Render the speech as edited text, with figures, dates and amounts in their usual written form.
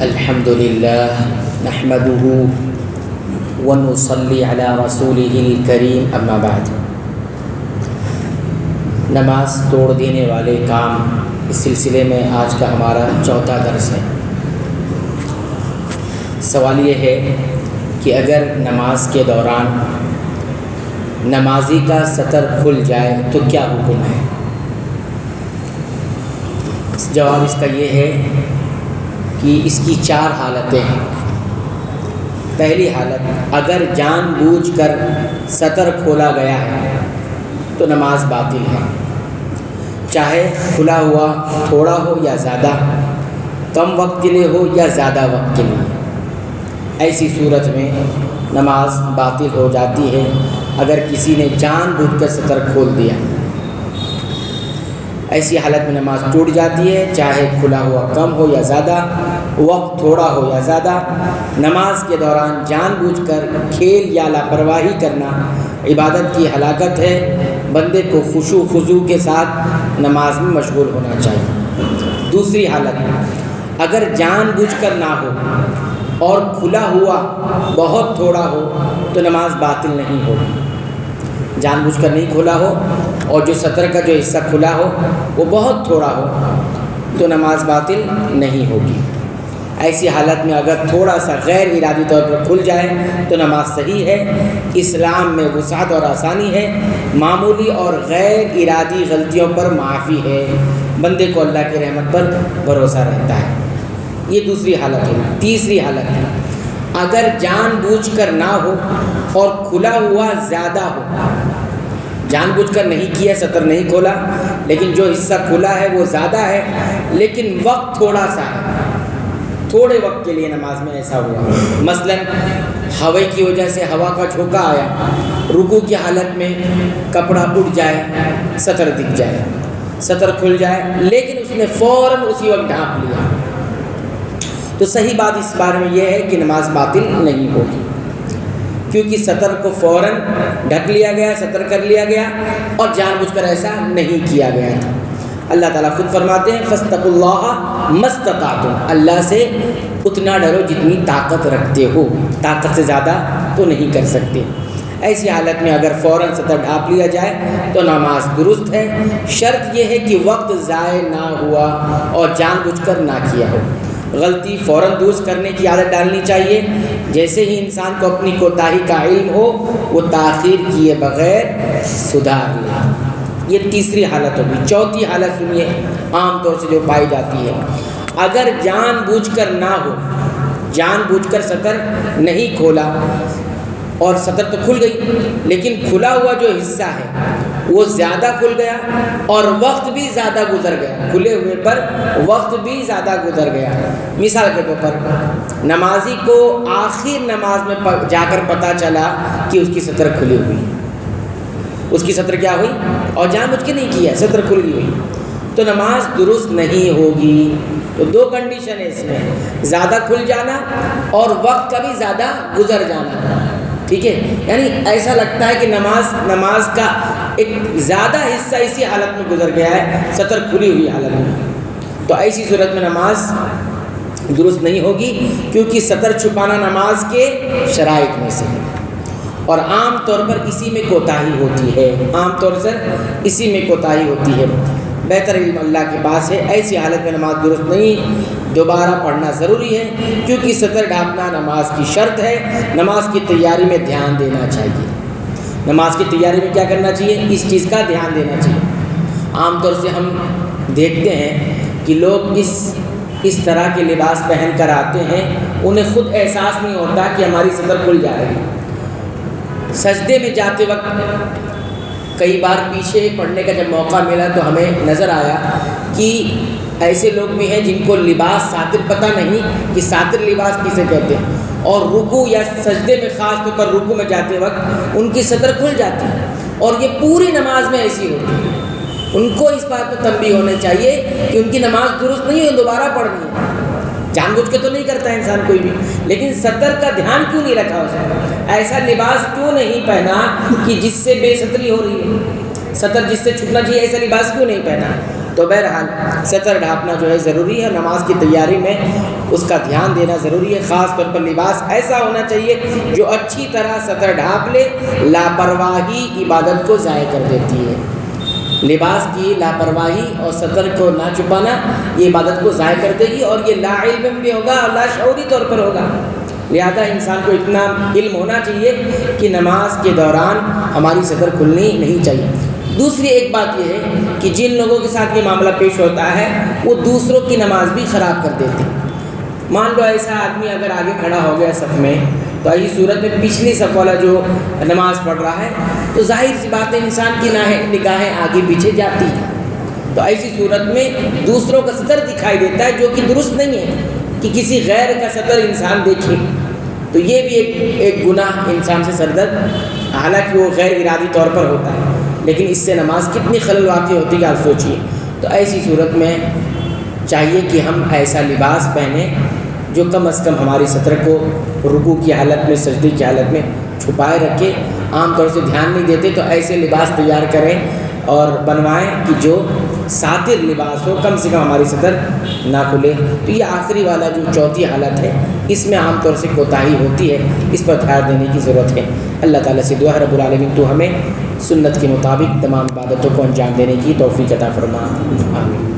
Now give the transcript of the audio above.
الحمدللہ نحمدہ ونصلی علی رسولہ الکریم اما بعد۔ نماز توڑ دینے والے کام، اس سلسلے میں آج کا ہمارا چوتھا درس ہے۔ سوال یہ ہے کہ اگر نماز کے دوران نمازی کا سطر کھل جائے تو کیا حکم ہے؟ جواب اس کا یہ ہے کہ اس کی 4 حالتیں ہیں۔ پہلی حالت، اگر جان بوجھ کر سطر کھولا گیا ہے تو نماز باطل ہے، چاہے کھلا ہوا تھوڑا ہو یا زیادہ، کم وقت کے لیے ہو یا زیادہ وقت کے لیے۔ ایسی صورت میں نماز باطل ہو جاتی ہے اگر کسی نے جان بوجھ کر سطر کھول دیا۔ ایسی حالت میں نماز ٹوٹ جاتی ہے، چاہے کھلا ہوا کم ہو یا زیادہ، وقت تھوڑا ہو یا زیادہ۔ نماز کے دوران جان بوجھ کر کھیل یا لاپرواہی کرنا عبادت کی ہلاکت ہے۔ بندے کو خشوع خضوع کے ساتھ نماز میں مشغول ہونا چاہیے۔ دوسری حالت، اگر جان بوجھ کر نہ ہو اور کھلا ہوا بہت تھوڑا ہو تو نماز باطل نہیں ہوگی۔ جان بوجھ کر نہیں کھولا ہو اور جو سطر کا جو حصہ کھلا ہو وہ بہت تھوڑا ہو تو نماز باطل نہیں ہوگی۔ ایسی حالت میں اگر تھوڑا سا غیر ارادی طور پر کھل جائے تو نماز صحیح ہے۔ اسلام میں وسعت اور آسانی ہے، معمولی اور غیر ارادی غلطیوں پر معافی ہے، بندے کو اللہ کی رحمت پر بھروسہ رہتا ہے۔ یہ دوسری حالت ہے۔ تیسری حالت ہے، اگر جان بوجھ کر نہ ہو اور کھلا ہوا زیادہ ہو، جان بوجھ کر نہیں کیا، سطر نہیں کھولا، لیکن جو حصہ کھلا ہے وہ زیادہ ہے، لیکن وقت تھوڑا سا ہے، تھوڑے وقت کے لیے نماز میں ایسا ہوا۔ مثلا ہوا کی وجہ سے ہوا کا جھونکا آیا، رکوع کی حالت میں کپڑا اڑ جائے، سطر دکھ جائے، سطر کھل جائے، لیکن اس نے فوراً اسی وقت ڈھانپ لیا، تو صحیح بات اس بارے میں یہ ہے کہ نماز باطل نہیں ہوگی، کیونکہ سطر کو فوراً ڈھک لیا گیا، سطر کر لیا گیا اور جان بوجھ کر ایسا نہیں کیا گیا تھا۔ اللہ تعالیٰ خود فرماتے ہیں فَاسْتَقُوا اللَّهَ مَا اسْتَطَعْتُمْ، اللہ سے اتنا ڈرو جتنی طاقت رکھتے ہو، طاقت سے زیادہ تو نہیں کر سکتے۔ ایسی حالت میں اگر فوراً سطر ڈھانپ لیا جائے تو نماز درست ہے، شرط یہ ہے کہ وقت ضائع نہ ہوا اور جان بوجھ کر نہ کیا ہو۔ غلطی فوراً درست کرنے کی عادت ڈالنی چاہیے، جیسے ہی انسان کو اپنی کوتاہی کا علم ہو وہ تاخیر کیے بغیر سدھار لے۔ یہ تیسری حالت ہوگی۔ چوتھی حالت سنیے، عام طور سے جو پائی جاتی ہے، اگر جان بوجھ کر نہ ہو، جان بوجھ کر سطر نہیں کھولا اور سطر تو کھل گئی لیکن کھلا ہوا جو حصہ ہے وہ زیادہ کھل گیا اور وقت بھی زیادہ گزر گیا، کھلے ہوئے پر وقت بھی زیادہ گزر گیا۔ مثال کے طور پر نمازی کو آخر نماز میں جا کر پتہ چلا کہ اس کی سطر کھلی ہوئی، اس کی سطر کیا ہوئی اور جان بوجھ کے نہیں کیا، سطر کھلی ہوئی، تو نماز درست نہیں ہوگی۔ تو 2 کنڈیشن ہے اس میں، زیادہ کھل جانا اور وقت کا بھی زیادہ گزر جانا، ٹھیک ہے؟ یعنی ایسا لگتا ہے کہ نماز کا ایک زیادہ حصہ اسی حالت میں گزر گیا ہے، سطر کھلی ہوئی حالت میں، تو ایسی صورت میں نماز درست نہیں ہوگی، کیونکہ سطر چھپانا نماز کے شرائط میں سے ہے اور عام طور پر اسی میں کوتاہی ہوتی ہے، عام طور سے اسی میں کوتاہی ہوتی ہے۔ بہتر علم اللہ کے پاس ہے، ایسی حالت میں نماز درست نہیں، دوبارہ پڑھنا ضروری ہے، کیونکہ سطر ڈھانپنا نماز کی شرط ہے۔ نماز کی تیاری میں دھیان دینا چاہیے، نماز کی تیاری میں کیا کرنا چاہیے؟ اس چیز کا دھیان دینا چاہیے۔ عام طور سے ہم دیکھتے ہیں کہ لوگ اس طرح کے لباس پہن کر آتے ہیں، انہیں خود احساس نہیں ہوتا کہ ہماری سطر کھل جا رہی ہے۔ سجدے میں جاتے وقت کئی بار پیچھے پڑھنے کا جب موقع ملا تو ہمیں نظر آیا کہ ایسے لوگ بھی ہیں جن کو لباس ساتر پتہ نہیں کہ ساتر لباس کسے کہتے ہیں، اور رکوع یا سجدے میں خاص طور پر رکوع میں جاتے وقت ان کی سطر کھل جاتی ہے اور یہ پوری نماز میں ایسی ہوتی ہے۔ ان کو اس بات پر تنبیہ ہونا چاہیے کہ ان کی نماز درست نہیں ہے، دوبارہ پڑھنی ہے۔ جان بوجھ کے تو نہیں کرتا ہے انسان کوئی بھی، لیکن سطر کا دھیان کیوں نہیں رکھا اس نے؟ ایسا لباس کیوں نہیں پہنا کہ جس سے بے ستری ہو رہی ہے؟ سطر جس سے چھپنا چاہیے ایسا لباس کیوں نہیں پہنا؟ تو بہرحال سطر ڈھانپنا جو ہے ضروری ہے، نماز کی تیاری میں اس کا دھیان دینا ضروری ہے۔ خاص طور پر لباس ایسا ہونا چاہیے جو اچھی طرح سطر ڈھانپ لے، لاپرواہی عبادت کو ضائع کر دیتی ہے۔ لباس کی لاپرواہی اور سطر کو نہ چھپانا یہ عبادت کو ضائع کر دے گی، اور یہ لا علم بھی ہوگا اور لا شعوری طور پر ہوگا۔ لہذا انسان کو اتنا علم ہونا چاہیے کہ نماز کے دوران ہماری سطر کھلنی نہیں چاہیے۔ دوسری ایک بات یہ ہے کہ جن لوگوں کے ساتھ یہ معاملہ پیش ہوتا ہے وہ دوسروں کی نماز بھی خراب کر دیتے ہیں۔ مان لو ایسا آدمی اگر آگے کھڑا ہو گیا صف میں، تو ایسی صورت میں پچھلی صف والا جو نماز پڑھ رہا ہے تو ظاہر سی بات ہے انسان کی نگاہیں آگے پیچھے جاتی ہیں، تو ایسی صورت میں دوسروں کا سطر دکھائی دیتا ہے جو کہ درست نہیں ہے کہ کسی غیر کا سطر انسان دیکھے، تو یہ بھی ایک گناہ انسان سے سردر، حالانکہ وہ غیر ارادی طور پر ہوتا ہے، لیکن اس سے نماز کتنی خلل واقع ہوتی ہے آپ سوچئے۔ تو ایسی صورت میں چاہیے کہ ہم ایسا لباس پہنیں جو کم از کم ہماری سطر کو رکوع کی حالت میں، سجدے کی حالت میں چھپائے رکھے۔ عام طور سے دھیان نہیں دیتے، تو ایسے لباس تیار کریں اور بنوائیں کہ جو ساتر لباس ہو، کم سے کم ہماری سطر نہ کھلے۔ تو یہ آخری والا جو چوتھی حالت ہے، اس میں عام طور سے کوتاہی ہوتی ہے، اس پر دھیان دینے کی ضرورت ہے۔ اللہ تعالیٰ سے دعا ہے رب العالمین تو ہمیں سنت کے مطابق تمام عبادتوں کو انجام دینے کی توفیق عطا فرما، آمین۔